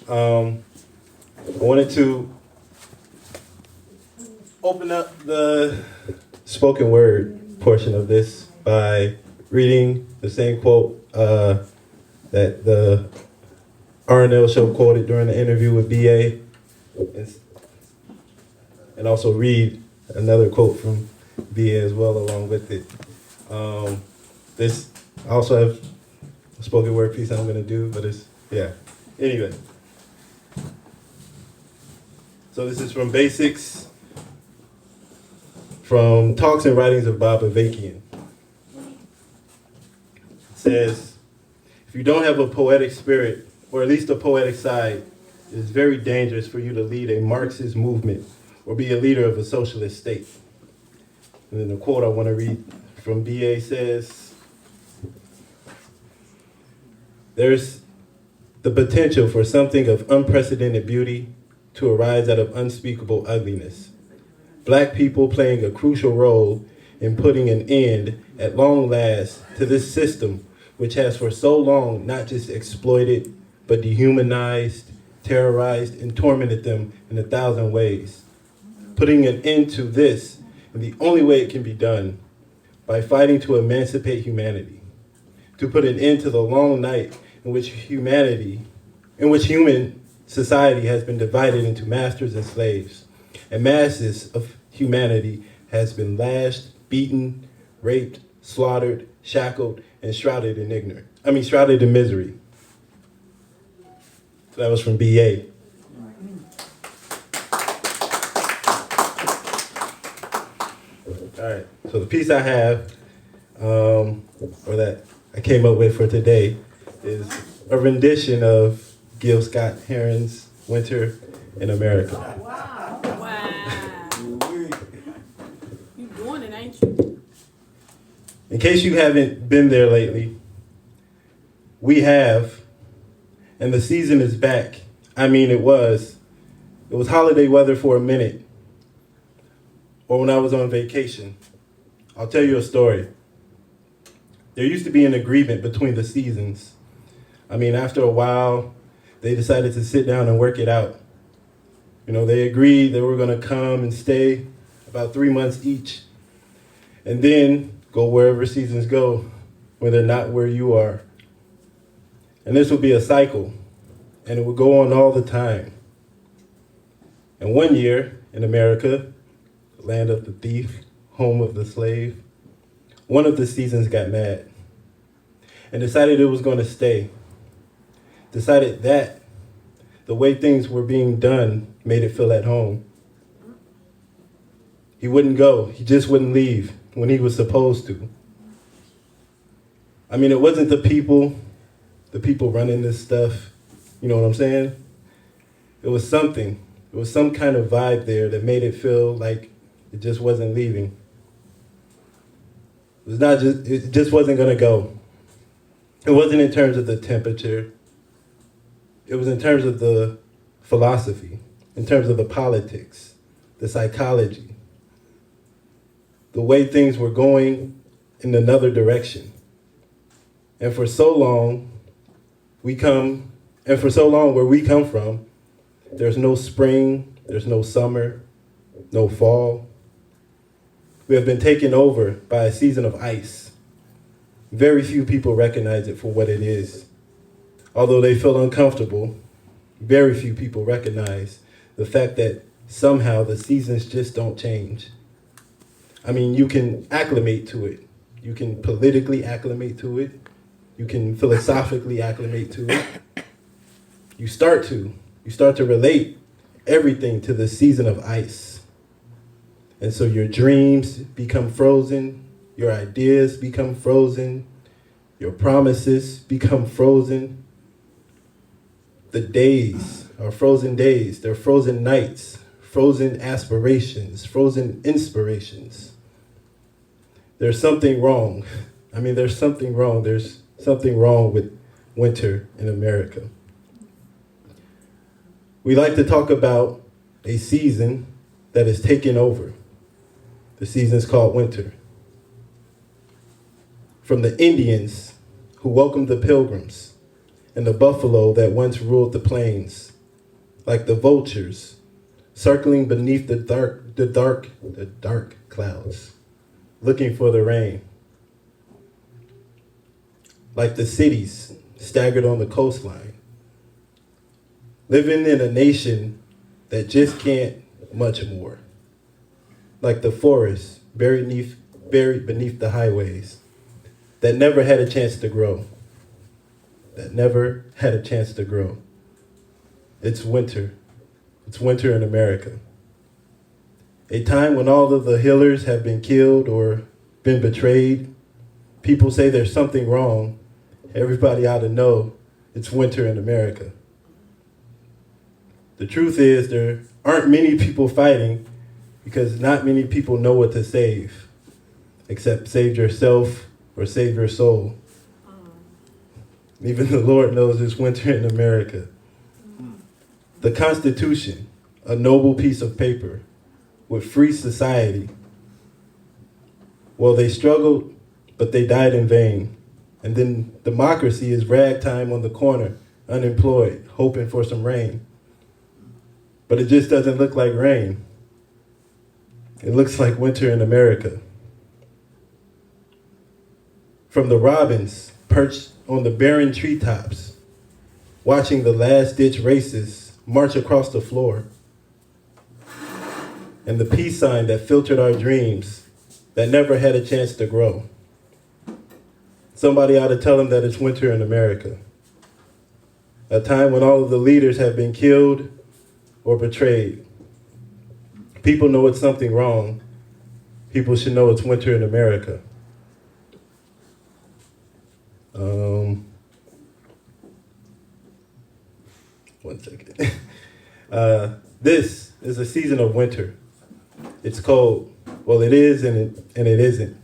I wanted to open up the spoken word portion of this by reading the same quote that the RNL show quoted during the interview with BA, and also read another quote from BA as well along with it. This I also have a spoken word piece I'm gonna do, but anyway. So this is from Basics, from Talks and Writings of Bob Avakian. It says, if you don't have a poetic spirit, or at least a poetic side, it is very dangerous for you to lead a Marxist movement or be a leader of a socialist state. And then the quote I want to read from BA says, there's the potential for something of unprecedented beauty to arise out of unspeakable ugliness. Black people playing a crucial role in putting an end, at long last, to this system which has for so long not just exploited, but dehumanized, terrorized, and tormented them in 1,000 ways. Putting an end to this, and the only way it can be done, by fighting to emancipate humanity, to put an end to the long night in which human society has been divided into masters and slaves, and masses of humanity has been lashed, beaten, raped, slaughtered, shackled, and shrouded in misery. So that was from BA. All right, so the piece I have, or that I came up with for today, is a rendition of Gil Scott-Heron's Winter in America. Wow. You doing it, ain't you? In case you haven't been there lately, we have, and the season is back. I mean, it was holiday weather for a minute, or when I was on vacation. I'll tell you a story. There used to be an agreement between the seasons. I mean, after a while, they decided to sit down and work it out. You know, they agreed they were going to come and stay about 3 months each, and then go wherever seasons go when they're not where you are. And this would be a cycle, and it would go on all the time. And one year in America, the land of the thief, home of the slave, one of the seasons got mad and decided it was going to stay. Decided that the way things were being done made it feel at home. He wouldn't go. He just wouldn't leave when he was supposed to. I mean, it wasn't the people running this stuff. You know what I'm saying? It was something. It was some kind of vibe there that made it feel like it just wasn't leaving. It just wasn't going to go. It wasn't in terms of the temperature. It was in terms of the philosophy, in terms of the politics, the psychology, the way things were going in another direction. And for so long, where we come from, there's no spring, there's no summer, no fall. We have been taken over by a season of ice. Very few people recognize it for what it is. Although they feel uncomfortable, very few people recognize the fact that somehow the seasons just don't change. I mean, you can acclimate to it. You can politically acclimate to it. You can philosophically acclimate to it. You start to relate everything to the season of ice. And so your dreams become frozen, your ideas become frozen, your promises become frozen. The days are frozen days, they're frozen nights, frozen aspirations, frozen inspirations. There's something wrong. There's something wrong. There's something wrong with winter in America. We like to talk about a season that is taken over. The season's called winter. From the Indians who welcomed the Pilgrims and the buffalo that once ruled the plains, like the vultures, circling beneath the dark clouds, looking for the rain. Like the cities staggered on the coastline, living in a nation that just can't much more. Like the forests buried beneath the highways that never had a chance to grow. That never had a chance to grow. It's winter. It's winter in America. A time when all of the healers have been killed or been betrayed. People say there's something wrong. Everybody ought to know it's winter in America. The truth is there aren't many people fighting because not many people know what to save, except save yourself or save your soul. Even the Lord knows it's winter in America. The Constitution, a noble piece of paper with free society. Well, they struggled, but they died in vain. And then democracy is ragtime on the corner, unemployed, hoping for some rain. But it just doesn't look like rain. It looks like winter in America. From the robins perched on the barren treetops, watching the last-ditch races march across the floor, and the peace sign that filtered our dreams that never had a chance to grow. Somebody ought to tell them that it's winter in America. A time when all of the leaders have been killed or betrayed. People know it's something wrong. People should know it's winter in America. One second. This is a season of winter. It's cold. Well, it is and it isn't.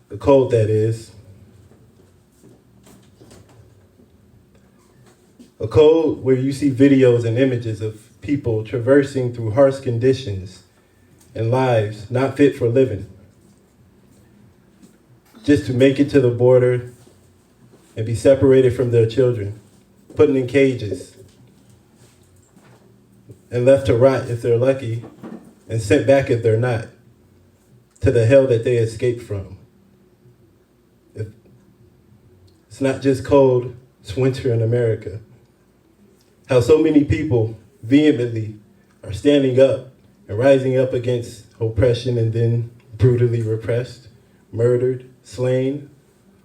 The cold, that is. A cold where you see videos and images of people traversing through harsh conditions and lives not fit for living, just to make it to the border and be separated from their children, put in cages, and left to rot if they're lucky, and sent back if they're not, to the hell that they escaped from. It's not just cold, it's winter in America. How so many people vehemently are standing up and rising up against oppression and then brutally repressed, murdered, slain,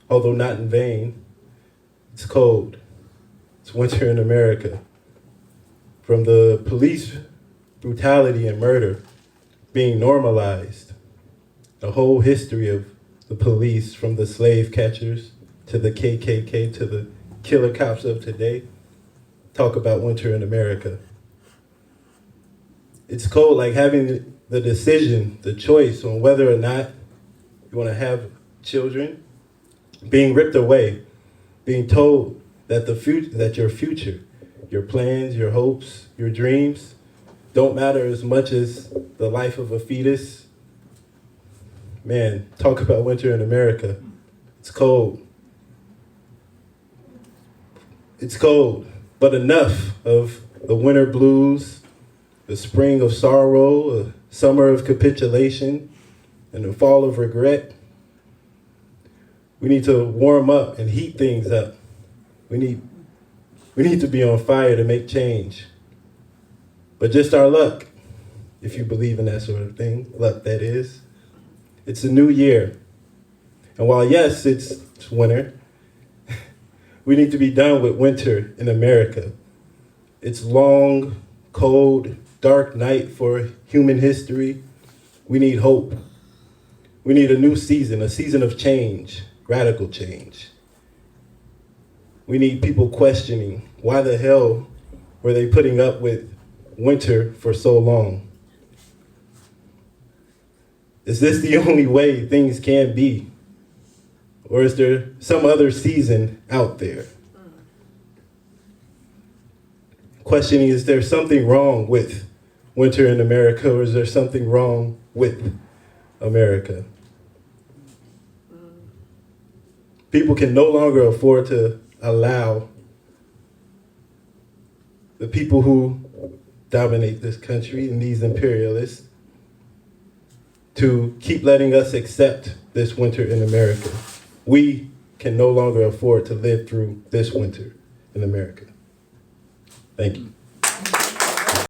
although not in vain. It's cold. It's winter in America. From the police brutality and murder being normalized, the whole history of the police, from the slave catchers to the KKK to the killer cops of today, talk about winter in America. It's cold like having the decision, the choice on whether or not you want to have children, being ripped away, being told that that your future, your plans, your hopes, your dreams don't matter as much as the life of a fetus. Man, talk about winter in America. It's cold. It's cold, but enough of the winter blues, the spring of sorrow, a summer of capitulation, and the fall of regret. We need to warm up and heat things up. We need to be on fire to make change. But just our luck, if you believe in that sort of thing, luck that is. It's a new year. And while yes, it's winter, we need to be done with winter in America. It's long, cold, dark night for human history. We need hope. We need a new season, a season of change, radical change. We need people questioning, why the hell were they putting up with winter for so long? Is this the only way things can be? Or is there some other season out there? Questioning, is there something wrong with winter in America, or is there something wrong with America? People can no longer afford to allow the people who dominate this country and these imperialists to keep letting us accept this winter in America. We can no longer afford to live through this winter in America. Thank you.